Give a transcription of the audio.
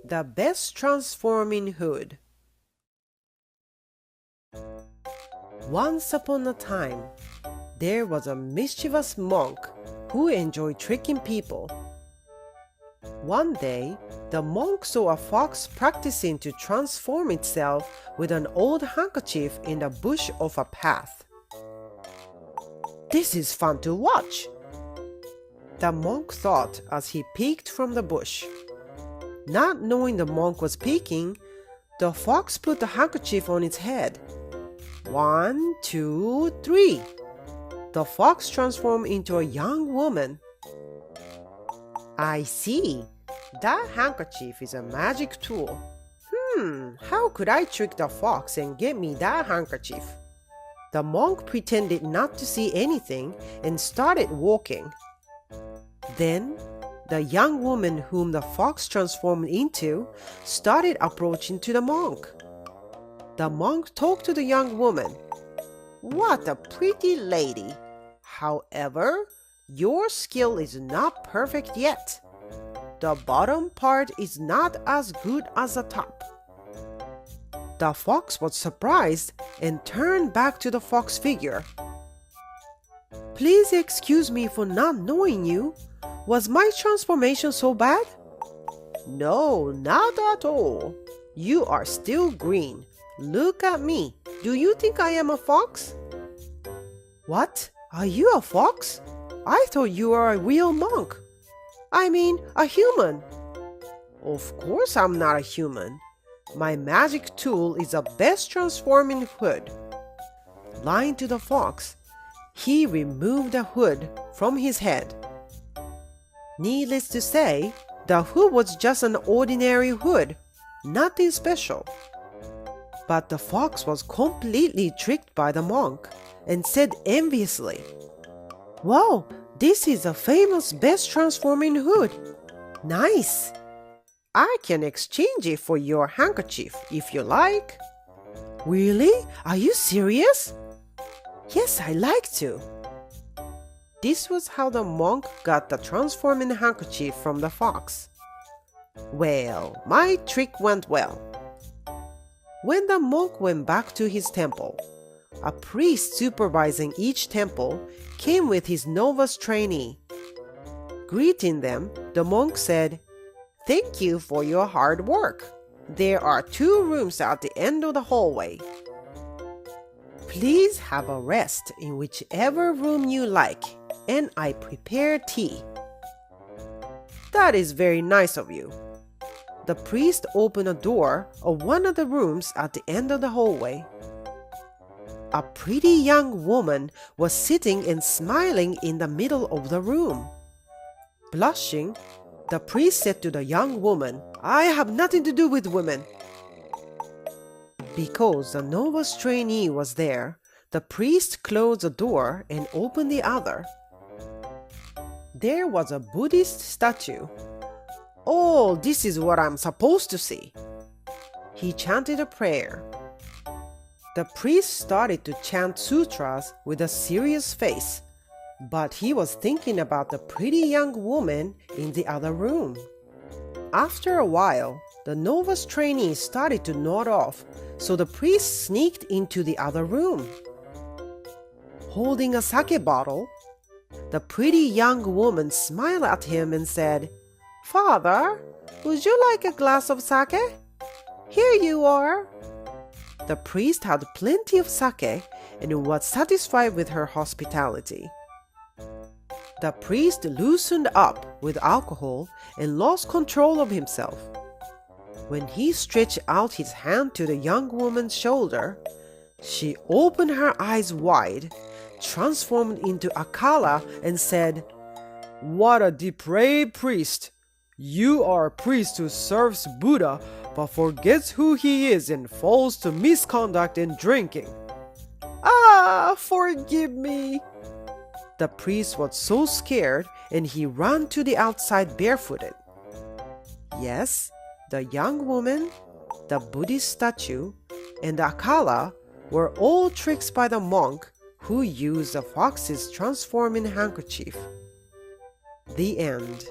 The best transforming hood. Once upon a time, there was a mischievous monk who enjoyed tricking people. One day, the monk saw a fox practicing to transform itself with an old handkerchief in the bush of a path. "This is fun to watch," the monk thought as he peeked from the bush. Not knowing the monk was peeking, the fox put the handkerchief on its head. 1, 2, 3. The fox transformed into a young woman. "I see. That handkerchief is a magic tool. How could I trick the fox and get me that handkerchief?" The monk pretended not to see anything and started walking. Then, the young woman whom the fox transformed into started approaching to the monk. The monk talked to the young woman. "What a pretty lady! However, your skill is not perfect yet. The bottom part is not as good as the top." The fox was surprised and turned back to the fox figure. "Please excuse me for not knowing you. Was my transformation so bad?" "No, not at all. You are still green. Look at me. Do you think I am a fox?" "What? Are you a fox? I thought you were a real monk. I mean, a human." "Of course I'm not a human. My magic tool is the best transforming hood." Lying to the fox, he removed the hood from his head. Needless to say, the hood was just an ordinary hood, nothing special. But the fox was completely tricked by the monk and said enviously, "Wow, this is a famous best transforming hood. Nice. I can exchange it for your handkerchief if you like." "Really? Are you serious?" "Yes, I like to." This was how the monk got the transforming handkerchief from the fox. Well, my trick went well. When the monk went back to his temple, a priest supervising each temple came with his novice trainee. Greeting them, the monk said, "Thank you for your hard work. There are 2 rooms at the end of the hallway. Please have a rest in whichever room you like, and I prepare tea." "That is very nice of you." The priest opened a door of one of the rooms at the end of the hallway. A pretty young woman was sitting and smiling in the middle of the room. Blushing, the priest said to the young woman, "I have nothing to do with women." Because the novice trainee was there, the priest closed the door and opened the other. There was a Buddhist statue. "Oh, this is what I'm supposed to see." He chanted a prayer. The priest started to chant sutras with a serious face, but he was thinking about the pretty young woman in the other room. After a while, the novice trainee started to nod off, so the priest sneaked into the other room. Holding a sake bottle, the pretty young woman smiled at him and said, "Father, would you like a glass of sake? Here you are." The priest had plenty of sake and was satisfied with her hospitality. The priest loosened up with alcohol and lost control of himself. When he stretched out his hand to the young woman's shoulder, she opened her eyes wide, transformed into a kala, and said, "What a depraved priest! You are a priest who serves Buddha but forgets who he is and falls to misconduct and drinking." "Ah, forgive me." The priest was so scared and he ran to the outside barefooted. Yes, the young woman, the Buddhist statue, and the akala were all tricks by the monk who used the fox's transforming handkerchief. The end.